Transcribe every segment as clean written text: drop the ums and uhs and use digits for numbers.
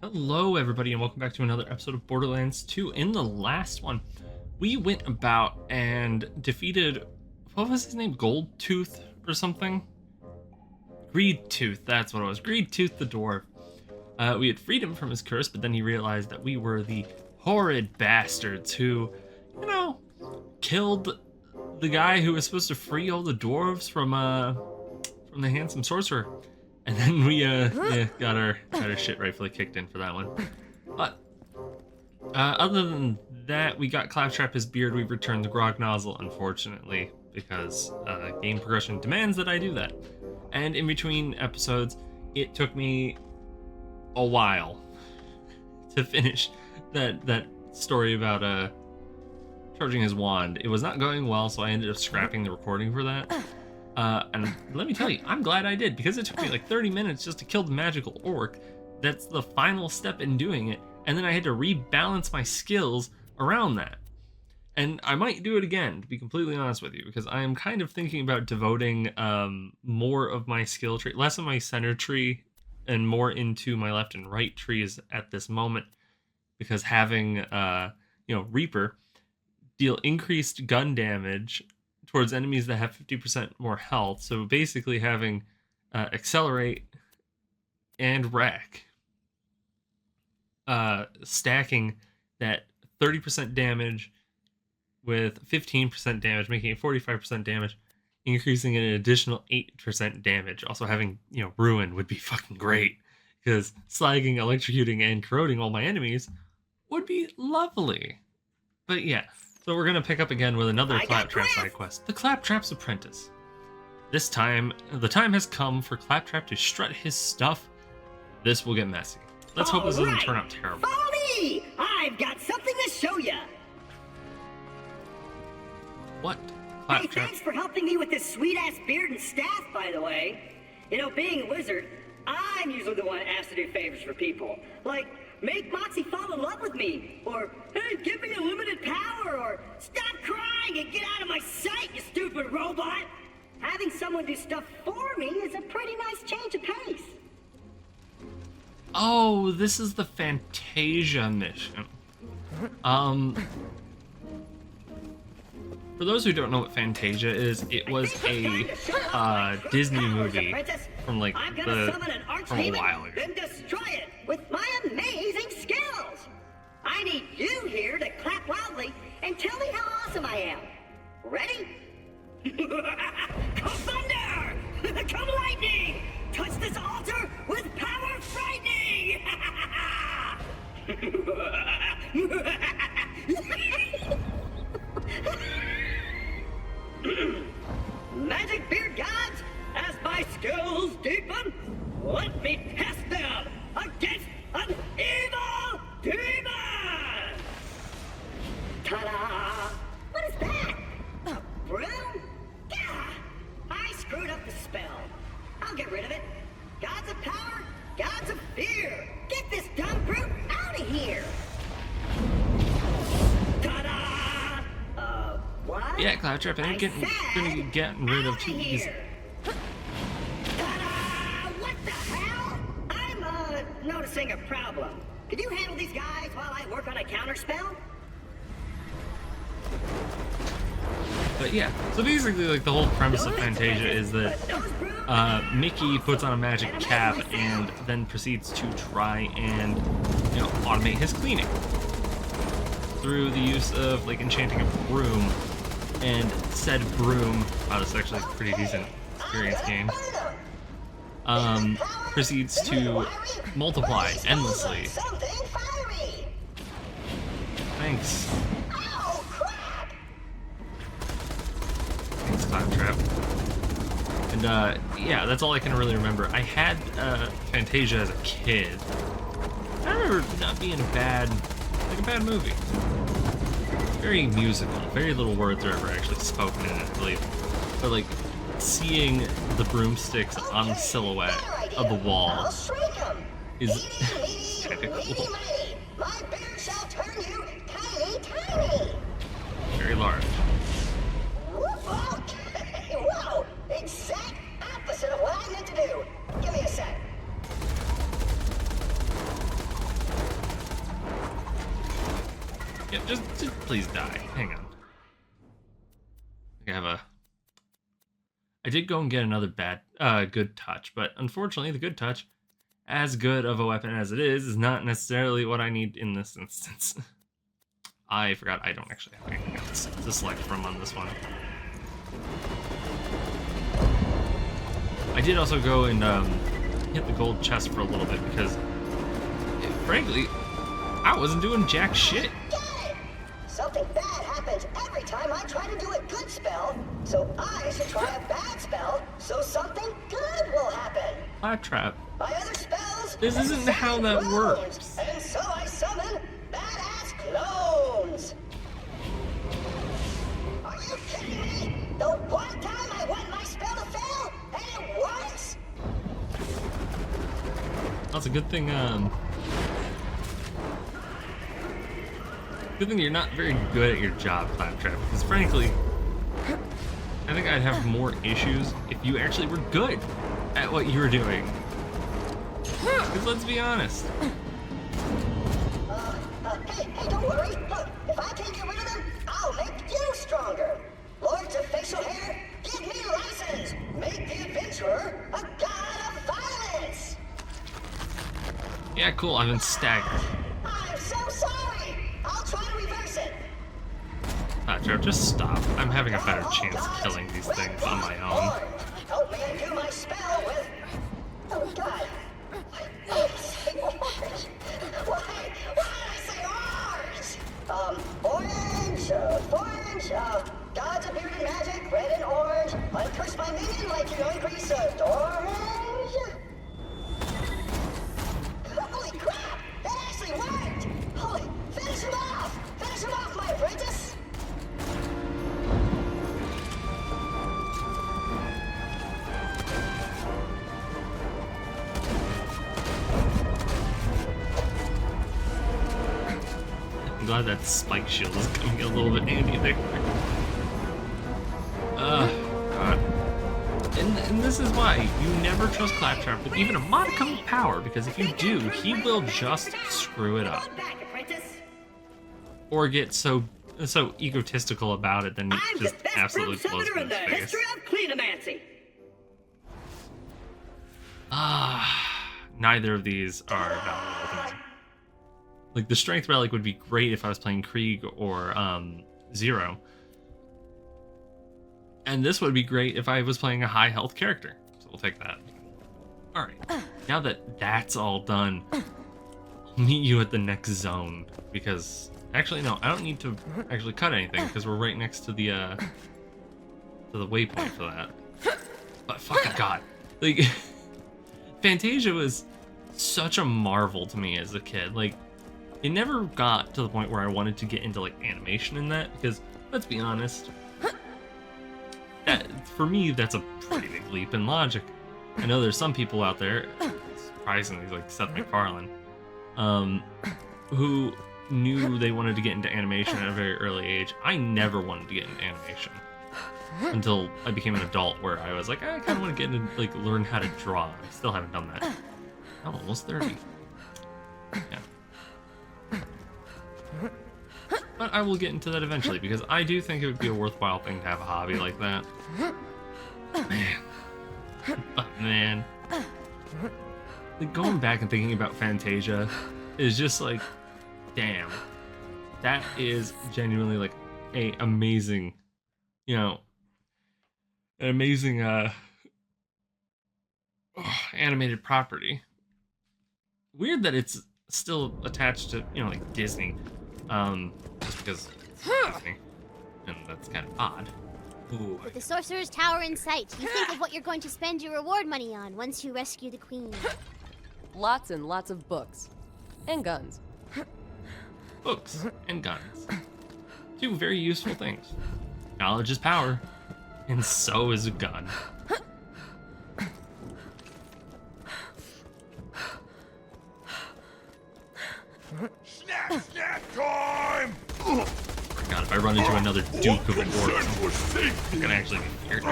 Hello everybody and welcome back to another episode of Borderlands 2. In the last one, we went about and defeated, what was his name? Goldtooth or something? Greedtooth, that's what it was. Greedtooth the dwarf. We had freed him from his curse, but then he realized that we were the horrid bastards who, killed the guy who was supposed to free all the dwarves from the handsome sorcerer. And then we got our shit rightfully kicked in for that one. But other than that, we got Claptrap his beard. We've returned the grog nozzle, unfortunately, because game progression demands that I do that. And in between episodes, it took me a while to finish that story about charging his wand. It was not going well, so I ended up scrapping the recording for that. And let me tell you, I'm glad I did, because it took me like 30 minutes just to kill the magical orc. That's the final step in doing it, and then I had to rebalance my skills around that. And I might do it again, to be completely honest with you, because I am kind of thinking about devoting more of my skill tree, less of my center tree, and more into my left and right trees at this moment, because having Reaper deal increased gun damage towards enemies that have 50% more health. So basically having accelerate and wreck, stacking that 30% damage with 15% damage, making it 45% damage, increasing it an additional 8% damage. Also having, ruin would be fucking great, because slagging, electrocuting, and corroding all my enemies would be lovely. But yeah. So we're going to pick up again with another Claptrap side quest, the Claptrap's Apprentice. This time, the time has come for Claptrap to strut his stuff. This will get messy. Let's hope this doesn't turn out terrible. Follow me! I've got something to show you. What? Claptrap? Hey, thanks for helping me with this sweet-ass beard and staff, by the way. Being a wizard, I'm usually the one asked to do favors for people. Like, make Moxie fall in love with me, or, hey, give me a limited power, or stop crying and get out of my sight, you stupid robot! Having someone do stuff for me is a pretty nice change of pace. Oh, this is the Fantasia mission. For those who don't know what Fantasia is, it was a Disney movie from a while ago. Then destroy it with my amazing skills. I need you here to clap loudly and tell me how awesome I am. Ready? Come thunder! Come lightning! Touch this altar with power frightening! Magic beard gods, as my skills deepen, let me test them against an evil demon! Ta-da! What is that? A broom? Gah! I screwed up the spell. I'll get rid of it. Gods of power, gods of fear. Get this dumb brute out of here! Ta-da! What? Yeah, Claptrap, I ain't gonna be getting rid of too easy. What the hell? I'm, noticing a problem. Could you handle these guys while I work on a counter spell? But yeah, so basically, the whole premise of Fantasia is that Mickey puts on a magic cap and then proceeds to try and, automate his cleaning through the use of, enchanting a broom. And said broom, wow, this is actually a pretty decent experience game, proceeds to multiply endlessly. Thanks. Thanks, Claptrap. And, yeah, that's all I can really remember. I had Fantasia as a kid. I remember not being a bad movie. Very musical. Very little words are ever actually spoken in it, I believe. But seeing the broomsticks on the silhouette of the wall is kind of cool. My beard shall turn you tiny, tiny. Very large. Okay, whoa! Exact opposite of what I meant to do. Give me a sec. Yeah, just please die. Hang on. I did go and get another good touch, but unfortunately the good touch, as good of a weapon as it is not necessarily what I need in this instance. I forgot I don't actually have anything else to select from on this one. I did also go and hit the gold chest for a little bit because, frankly, I wasn't doing jack shit. Get it! Something bad happens every time I try to do a good spell, so I should try a bad spell so something good will happen. Claptrap. My other spells. This isn't how that works. And so I summon badass clones. Are you kidding me? The one time I want my spell to fail and it works? That's a good thing. Good thing you're not very good at your job, Claptrap. Because frankly, I think I'd have more issues if you actually were good at what you were doing. Because let's be honest. Hey, don't worry. Look, if I can get rid of them, I'll make you stronger. Lords of facial hair, give me license. Make the adventurer a god of violence. Yeah, cool. I've been staggered. I'm so sorry. I'll try to reverse it. Claptrap, just stop. I'm having a better chance of killing these things on my own. Help me undo my spell with... Oh, God. Why did I say orange? Why did I say orange? Orange, gods of bearded magic, red and orange. Uncurse my minion like you increase orange. Holy crap! That actually worked! Holy, finish him off! Finish him off, my apprentice! I'm glad that spike shield is coming a little bit handy there. God. And this is why you never trust Claptrap with even a modicum of power, because if you do, he will just screw it up. Or get so egotistical about it, then he just absolutely blows it in his face. History of Cleanomancy. Neither of these are valuable to me. Like, the Strength Relic would be great if I was playing Krieg or Zero. And this would be great if I was playing a high health character. So we'll take that. Alright, now that that's all done, I'll meet you at the next zone. Because, actually no, I don't need to actually cut anything because we're right next to the waypoint for that. But fucking god. Like, Fantasia was such a marvel to me as a kid. Like, it never got to the point where I wanted to get into, like, animation in that, because, let's be honest, that, for me, that's a pretty big leap in logic. I know there's some people out there, surprisingly, like Seth MacFarlane, who knew they wanted to get into animation at a very early age. I never wanted to get into animation until I became an adult, where I was like, I kind of want to get into, like, learn how to draw. I still haven't done that. I'm almost 30. Yeah. But I will get into that eventually, because I do think it would be a worthwhile thing to have a hobby like that. Man. But man. Like, going back and thinking about Fantasia is just like, damn. That is genuinely like a amazing, you know, an amazing animated property. Weird that it's still attached to, you know, like Disney. Just because it's Disney, and that's kind of odd. Ooh. With the Sorcerer's Tower in sight, you think of what you're going to spend your reward money on once you rescue the Queen. Lots and lots of books. And guns. Books and guns. Two very useful things. Knowledge is power, and so is a gun. Snack time! God, if I run into another Duke of War, I'm gonna actually be scared.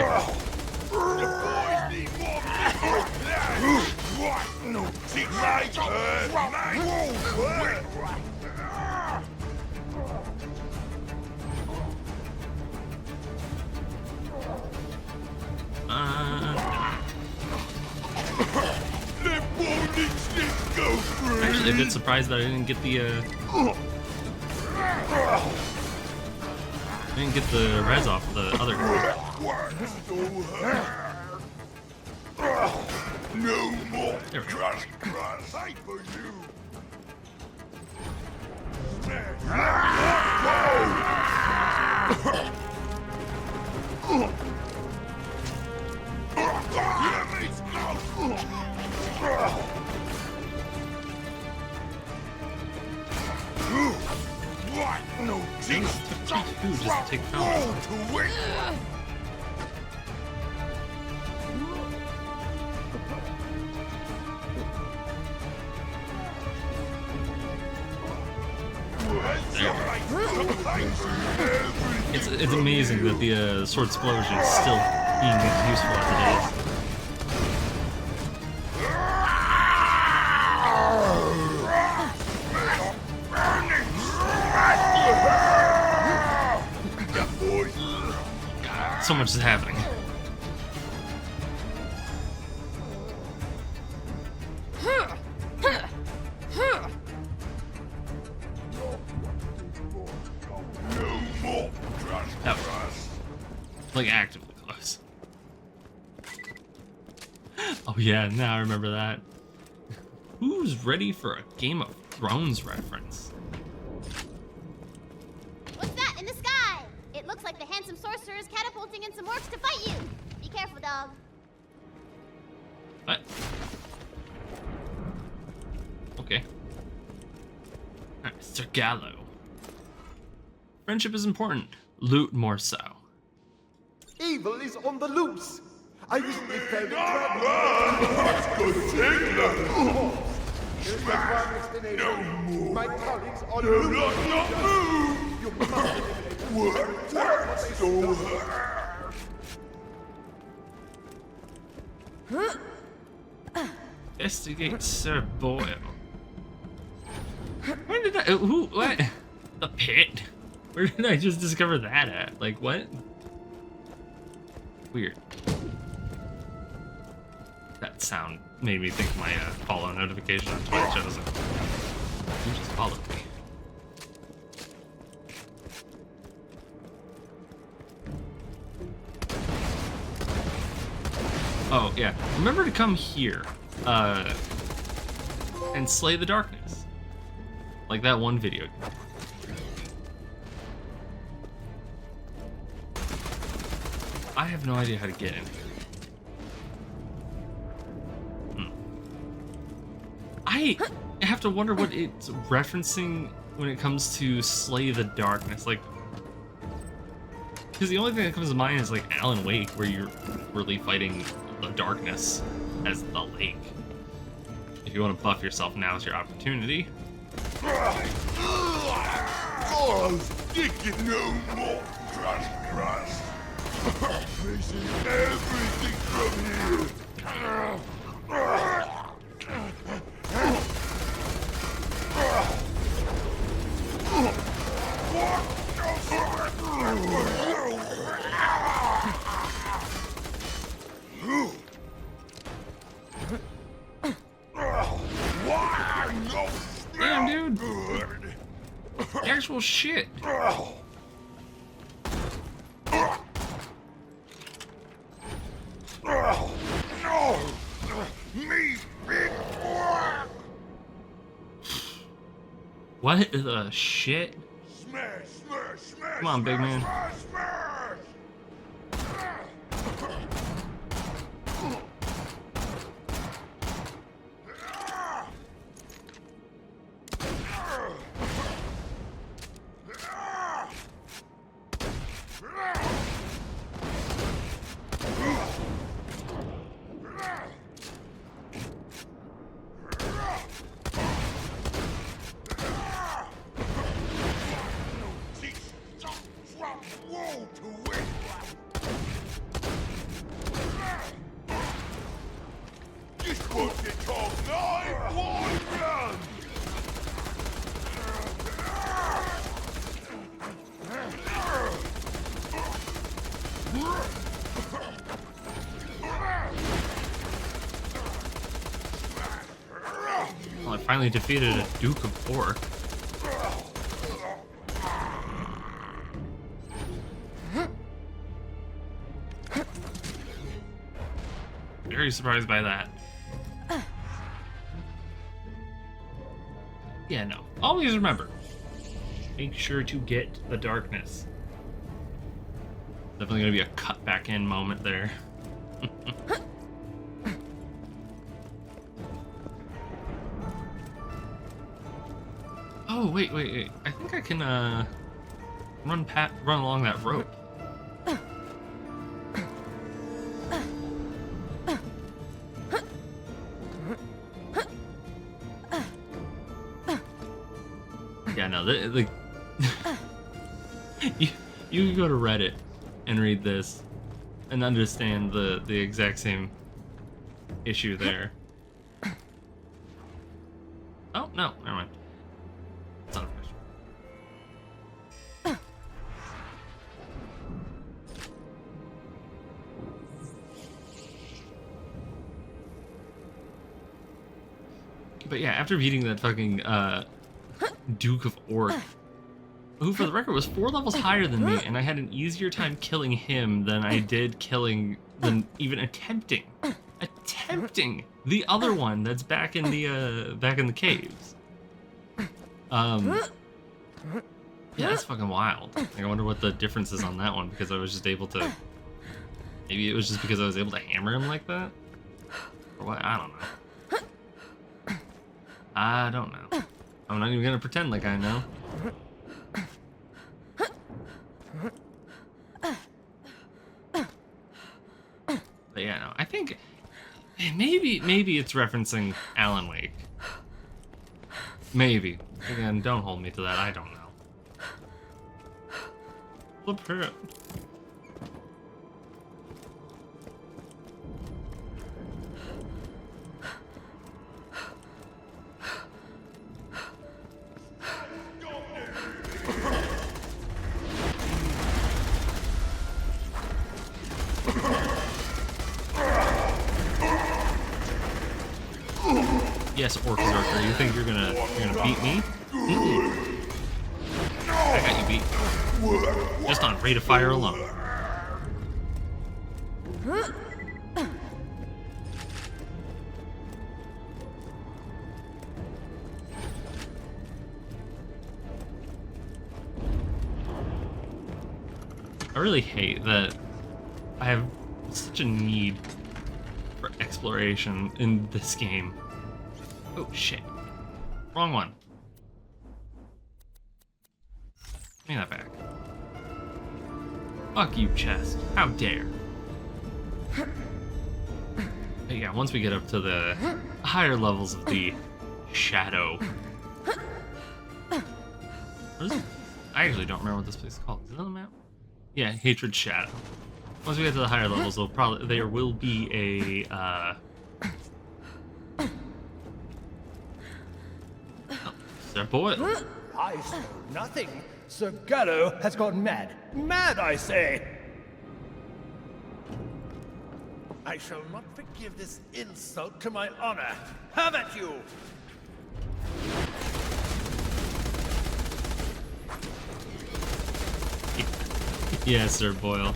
I'm actually a bit surprised that I didn't get the res off the other guy. No more There we go. crush for you. What? No teeth. Who just take power? To wait. It's amazing that the sword explosion is still being useful as it is. So much is happening. That was like actively close. Oh yeah, now I remember that. Who's ready for a Game of Thrones reference? What's that in the sky? It looks like the handsome sorcerer is catapulting in some orcs to fight you. Be careful, dog. What? Okay. Alright, Mr. Gallo. Friendship is important. Loot more so. Evil is on the loose. I recently found a There's but one explanation. My colleagues are loose. You must Investigate Sir Boyle. Where did I? Who? What? The pit? Where did I just discover that at? Like, what? Weird. That sound made me think my follow notification on Twitch shows up. You just followed me. Oh, yeah. Remember to come here. And slay the darkness. Like that one video. I have no idea how to get in here. I have to wonder what it's referencing when it comes to slay the darkness. Like, because the only thing that comes to mind is like Alan Wake, where you're really fighting the darkness as the lake. If you want to buff yourself, now's your opportunity. Oh, sticking no more crush. Facing everything from here. Damn, dude. The actual shit. Me, big boy. What the shit? Smash. Come on, big man. Smash. finally defeated a Duke of Orc. Very surprised by that. Yeah, no. Always remember, make sure to get the darkness. Definitely gonna be a cut back in moment there. Oh, wait. I think I can run along that rope. Yeah, no, you go to Reddit and read this and understand the exact same issue there. Oh, no, never mind. It's not a fish. But yeah, after beating that fucking Duke of Orc, who for the record was 4 levels higher than me, and I had an easier time killing him than I did even attempting the other one that's back in the caves. Yeah, that's fucking wild. Like, I wonder what the difference is on that one, because I was just able to. Maybe it was just because I was able to hammer him like that, or what? I don't know. I'm not even gonna pretend like I know. But yeah, no, I think maybe it's referencing Alan Wake. Maybe. Again, don't hold me to that. I don't know. Flip her. Yes, Orc-Zerker, you think you're gonna beat me? I got you beat. Just on rate of fire alone. I really hate that I have such a need for exploration in this game. Oh shit. Wrong one. Give me that back. Fuck you, chest. How dare. But yeah, once we get up to the higher levels of the shadow. What is it? I actually don't remember what this place is called. Is it on the map? Yeah, Hatred Shadow. Once we get to the higher levels, there will be a Sir Boyle. I stole nothing. Sir Gallo has gone mad. Mad, I say! I shall not forgive this insult to my honor. Have at you! Yes, Sir Boyle.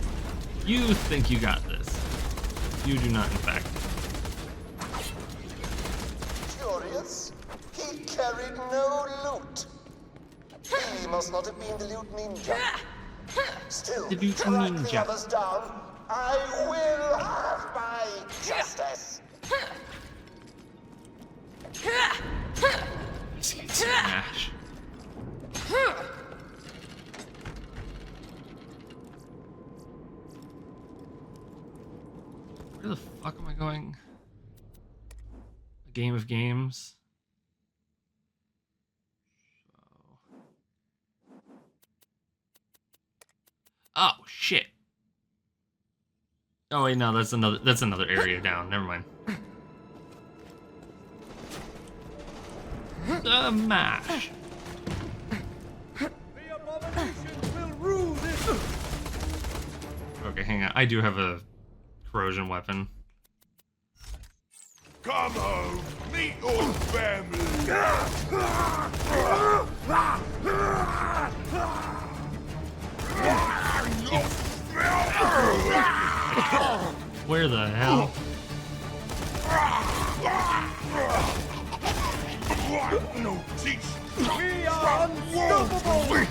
You think you got this. You do not, in fact. Curious? He carried no loot. He must not have been the loot ninja. Still, The loot track ninja. the others down. I will have my justice. Smash. Where the fuck am I going? A Game of Games. Oh shit. Oh wait, no, that's another area down. Never mind. The mash. The abominations will rule this. Okay, hang on. I do have a corrosion weapon. Come home, me meet your family. Where the hell? No teeth. We are unstoppable!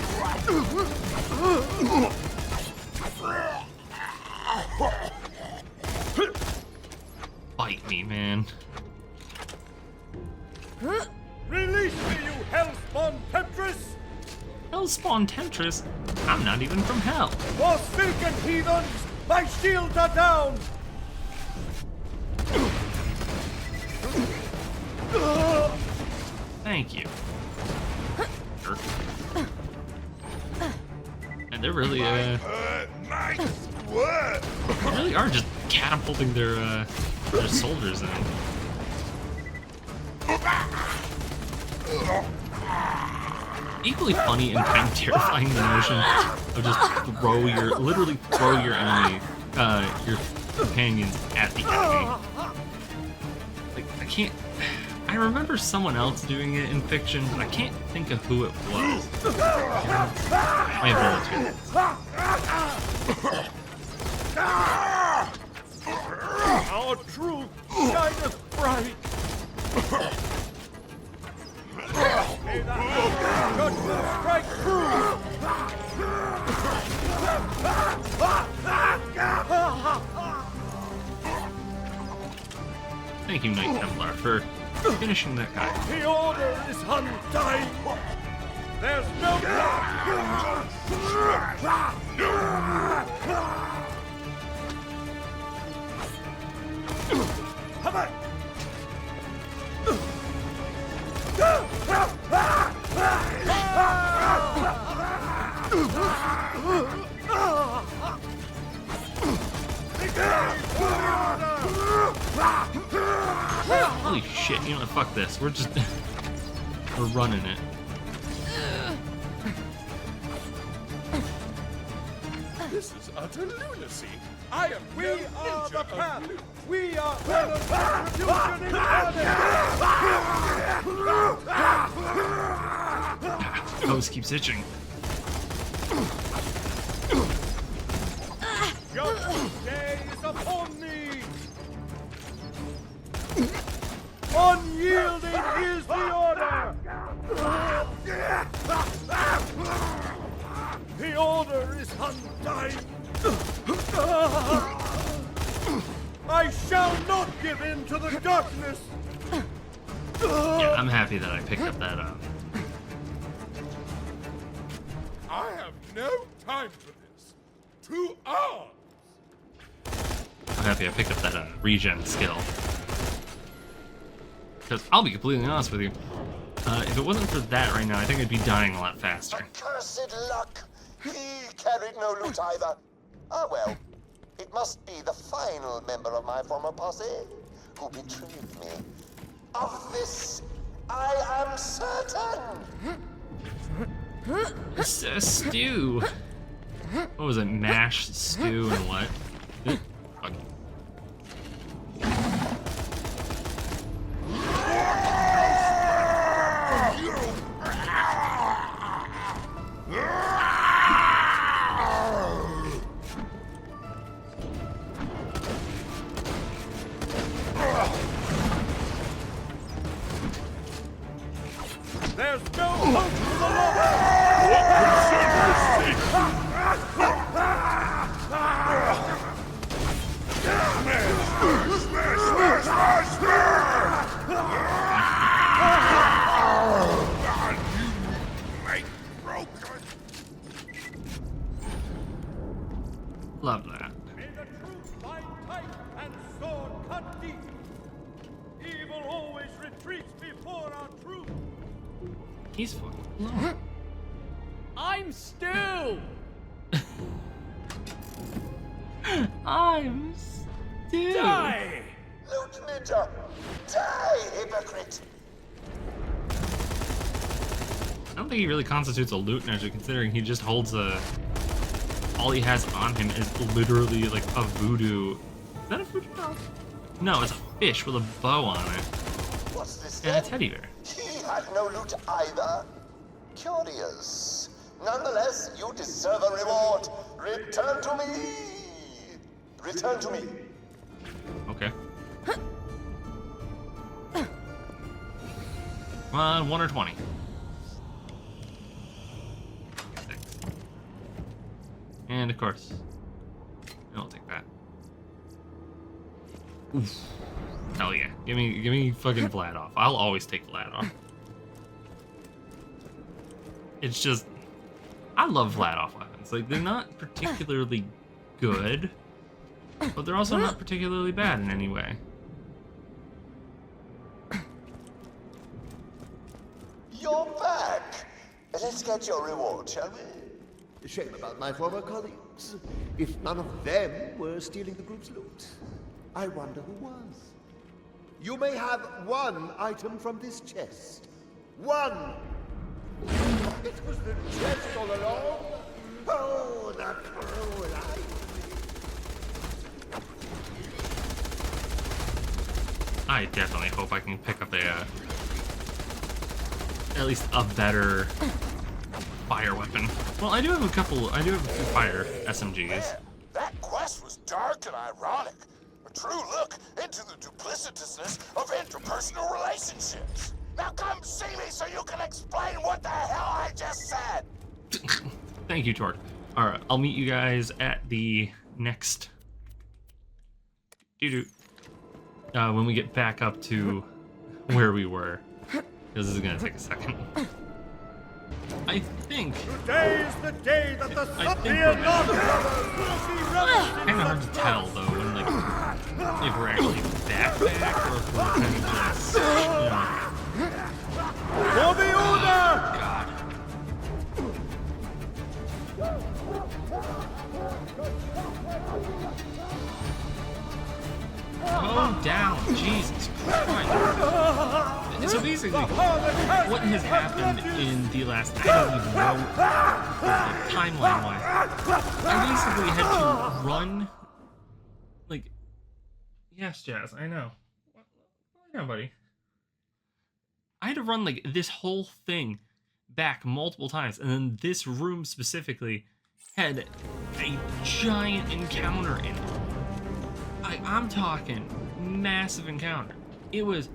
Bite me, man. Release me, you hellspawn temptress! Hellspawn Temptress? I'm not even from hell. Forsaken heathens! My shields are down! Thank you. Jerk. And they're really, My sweat. they really are just catapulting their soldiers in. Equally funny and kind of terrifying the notion of just literally throw your enemy, your companions at the enemy. Like, I remember someone else doing it in fiction, but I can't think of who it was. I have Our truth shineth bright! May the hammer of judgment strike true! Thank you, Knight Templar, for finishing that guy. The order is undying! There's no Come on! Holy shit, you know what, fuck this. We're just... we're running it. This is utter lunacy. We are the path! We are the revolution incarnate! Nose keeps itching. Your day is upon me! Unyielding is the order! The order is undying! I shall not give in to the darkness! Yeah, I'm happy that I picked up that, I have no time for this. To arms. I'm happy I picked up that, regen skill. Because I'll be completely honest with you, if it wasn't for that right now, I think I'd be dying a lot faster. Accursed luck! He carried no loot either. Ah well, it must be the final member of my former posse who betrayed me. Of this, I am certain! Stew. What was it? Mashed stew and what? Fuck. There's no hope for the lost! Love that. May the truth lie tight and sword cut deep. Evil always retreats before our truth. He's fucking low. I'm Stu! I'm Stu. Die! Loot ninja! Die, hypocrite! I don't think he really constitutes a loot ninja, considering he just holds a... All he has on him is literally like a voodoo... Is that a voodoo doll? No, it's a fish with a bow on it. What's this And a then? teddy bear. He had no loot either. Curious. Nonetheless, you deserve a reward. Return to me. Return to me. Okay. Come on, 1 or 20. 6. And of course, I'll take that. Oof. Hell yeah. Give me fucking Vlad off. I'll always take Vlad off. It's just, I love Vlad off weapons. Like, they're not particularly good, but they're also not particularly bad in any way. You're back. Let's get your reward, shall we? Shame about my former colleagues. If none of them were stealing the group's loot, I wonder who was. You may have one item from this chest. One! It was the chest all along! Oh, the cruel I definitely hope I can pick up a, at least a better fire weapon. Well, I do have a few fire SMGs. Man, that quest was dark and ironic. A true look into the duplicitousness of interpersonal relationships. Now come see me so you can explain what the hell I just said. Thank you, Torque. All right, I'll meet you guys at the next when we get back up to where we were. This is gonna take a second. I think. Today's the day that the Superior North Brothers will be represented. Kind of hard to tell though, when like if we're actually back or if we're kind of just, For the order! God. Calm down, Jesus Christ. So basically, what has happened in the last, I don't even know, timeline-wise, I basically had to run, like, yes, Jazz, I know. I know, buddy. I had to run, like, this whole thing back multiple times, and then this room specifically had a giant encounter in it. I'm talking massive encounter. It was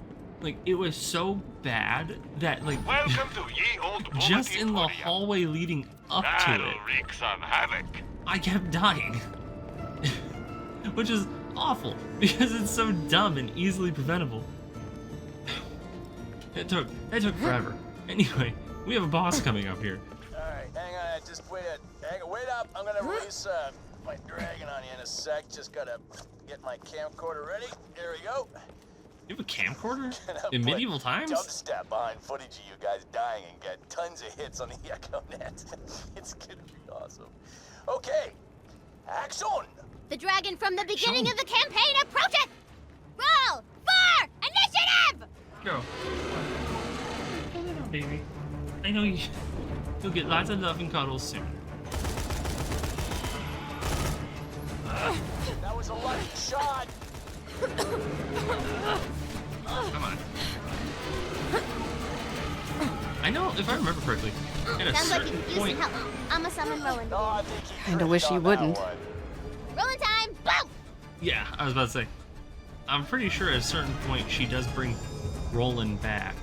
so bad that like Welcome to Ye Old just in the hallway leading up to it, wreak some havoc. I kept dying. Which is awful because it's so dumb and easily preventable. It took forever. Anyway, we have a boss coming up here. Alright, hang on, just wait up. I'm gonna release my dragon on you in a sec. Just gotta get my camcorder ready. Here we go. You have a camcorder? In medieval times? Dubstep behind footage of you guys dying and get tons of hits on the EchoNet. It's gonna be awesome. Okay, action! The dragon from the beginning of the campaign approaches! Roll for initiative! Go. Calm down, baby. I know you'll get lots of love and cuddles soon. That was a lucky shot. Come on. I know, if I remember correctly, at a Sounds like you certain could use some point... help. I'ma summon Rowan. No, I think you Kinda wish you wouldn't. Rowan time! Boom! Yeah, I was about to say. I'm pretty sure at a certain point she does bring Roland back.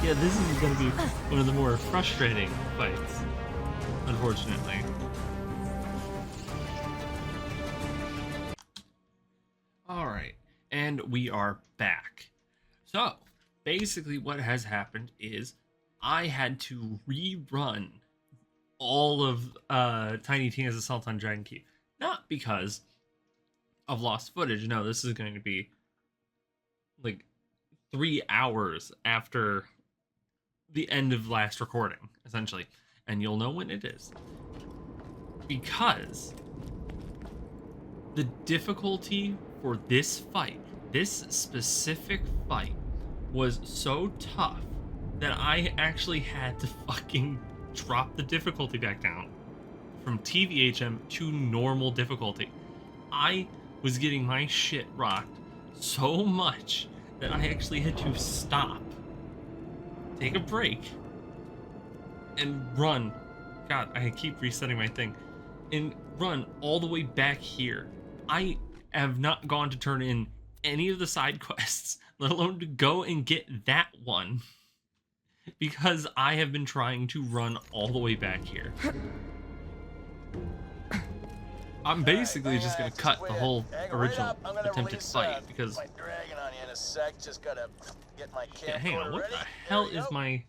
Yeah, this is going to be one of the more frustrating fights, unfortunately. Alright, and we are back. So, basically what has happened is I had to rerun all of Tiny Tina's Assault on Dragon Keep. Not because of lost footage, no, this is going to be like 3 hours after the end of last recording, essentially, and you'll know when it is, because the difficulty for this fight, this specific fight, was so tough that I actually had to fucking drop the difficulty back down from TVHM to normal difficulty. I was getting my shit rocked so much that I actually had to stop, take a break, and run. God, I keep resetting my thing. And run all the way back here. I have not gone to turn in any of the side quests, let alone to go and get that one, because I have been trying to run all the way back here. I'm basically just gonna cut the whole original attempted fight because. My dragon on you in a sec. Just gotta get my camcorder Yeah, hang on, what ready. the hell is my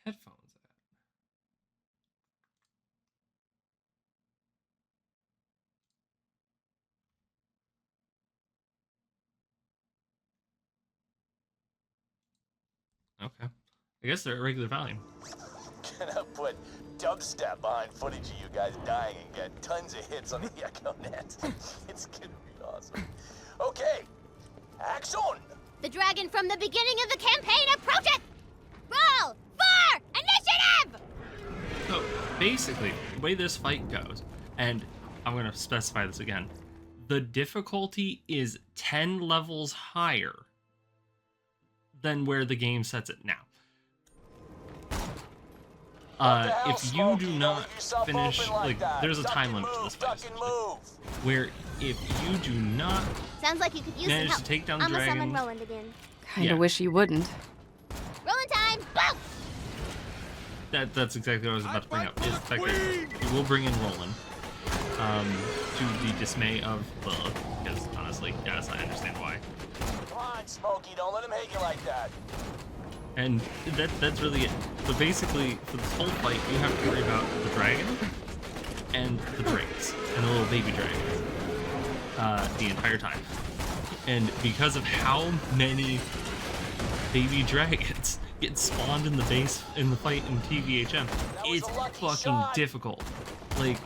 headphones at? Okay, I guess they're at regular volume. Gonna put dubstep behind footage of you guys dying and get tons of hits on the Echo Net. It's gonna be awesome. Okay, action! The dragon from the beginning of the campaign approacheth! Roll for initiative! So basically, the way this fight goes, and I'm gonna specify this again, the difficulty is 10 levels higher than where the game sets it now. If you do not finish, like, there's a time limit to this fight, where if you do not Sounds like you could use manage some to help. take down the I'm gonna summon dragon, Roland again. Kinda wish you wouldn't. Rolling time! Boom! that's exactly what I was about to bring up, is the fact that you will bring in Roland, to the dismay of Lilith, because honestly, yes, I understand why. Come on, Smokey, don't let him hate you like that. And that's really it. So basically, for this whole fight, you have to worry about the dragon and the drakes and the little baby dragons the entire time. And because of how many baby dragons get spawned in the base in the fight in TVHM, it's fucking difficult. Like,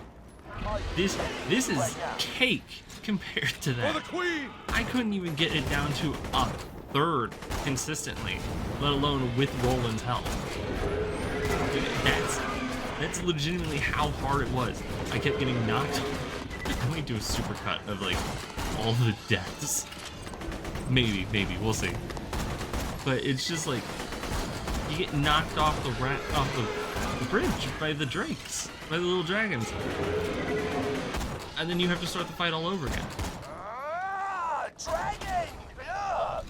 this is cake compared to that. I couldn't even get it down to a third consistently, let alone with Roland's help. That's legitimately how hard it was. I kept getting knocked. I might do a super cut of like all the deaths. Maybe, we'll see. But it's just like you get knocked off the bridge by the drakes, by the little dragons, and then you have to start the fight all over again. Dragon!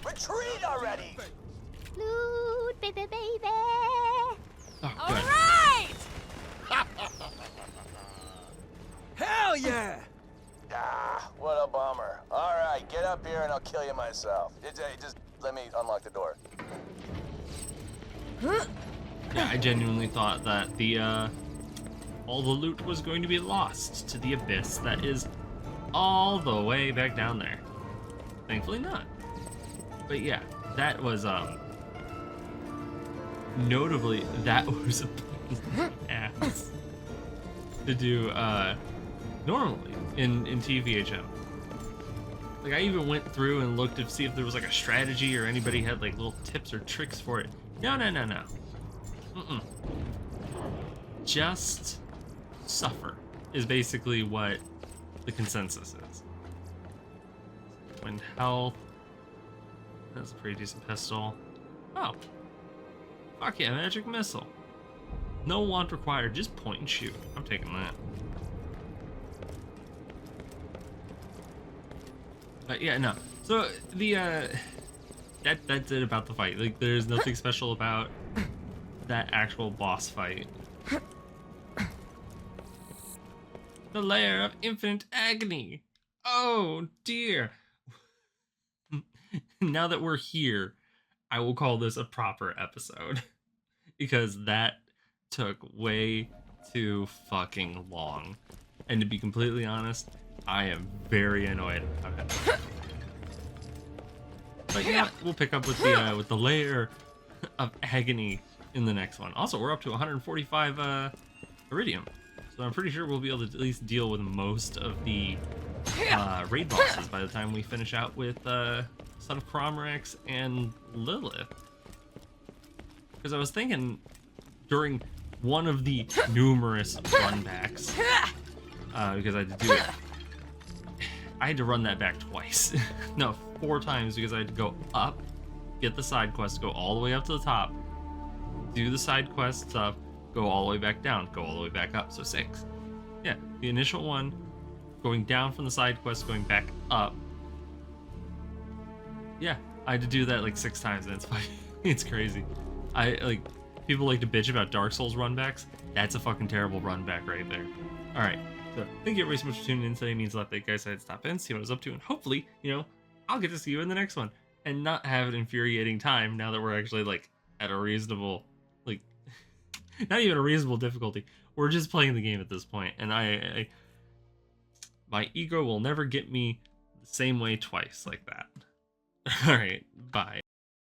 Retreat already! Loot, baby, baby! Oh, good. All right! Hell yeah! Ah, what a bummer. All right, get up here and I'll kill you myself. Just let me unlock the door. Yeah, I genuinely thought that the all the loot was going to be lost to the abyss that is all the way back down there. Thankfully not. But yeah, that was notably that was a pain in the ass to do normally in TVHM. Like, I even went through and looked to see if there was like a strategy or anybody had like little tips or tricks for it. No. Just suffer is basically what the consensus is. Wind health. That's a pretty decent pistol. Oh. Fuck yeah, magic missile. No wand required, just point and shoot. I'm taking that. But yeah, no. So the that's it about the fight. Like, there's nothing special about that actual boss fight. The lair of infinite agony. Oh dear. Now that we're here, I will call this a proper episode because that took way too fucking long. And to be completely honest, I am very annoyed about it. But yeah, we'll pick up with the layer of agony in the next one. Also, we're up to 145 iridium, so I'm pretty sure we'll be able to at least deal with most of the raid bosses by the time we finish out with Son of Cromrex and Lilith. because I was thinking during one of the numerous run backs, because I had to do it, I had to run that back twice. No, 4 times, because I had to go up, get the side quest, go all the way up to the top, do the side quest stuff, go all the way back down, go all the way back up, so 6. Yeah, the initial one, going down from the side quest, going back up. Yeah, I had to do that like 6 times, and it's fucking, it's crazy. People like to bitch about Dark Souls runbacks. That's a fucking terrible run back right there. Alright, so thank you everybody so much for tuning in today. It means a lot that you guys had to stop in, see what I was up to, and hopefully, you know, I'll get to see you in the next one. And not have an infuriating time now that we're actually, like, at a reasonable, like, not even a reasonable difficulty. We're just playing the game at this point, and my ego will never get me the same way twice like that. Alright, bye.